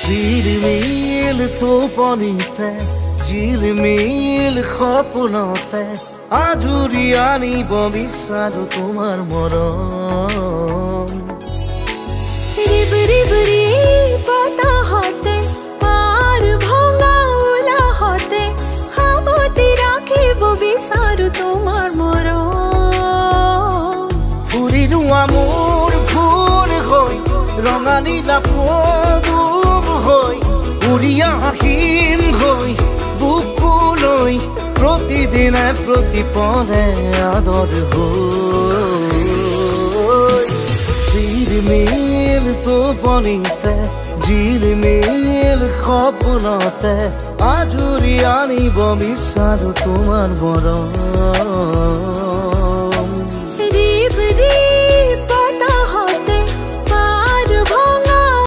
চিলমিল টোপনিতে ঝিলমিল সপোনতে আজুৰি আনিব বিচাৰো তোমাৰ মৰম। ৰিব ৰিব ৰি বতাহতে পাৰ ভঙা উলাহতে খাবতি ৰাখিব বিচাৰো তোমাৰ মৰম। ফুৰিলো মোৰ ভুৰ হৈ ৰঙা নীলা পদুম হৈ উৰি আহিম হৈ বুকুলৈ প্ৰতিদিনে প্ৰতিপদে আদৰ হৈ। চিলমিল টোপনিতে ঝিলমিল সপোনতে আজুৰি আনিব বিচাৰো তোমাৰ মৰম।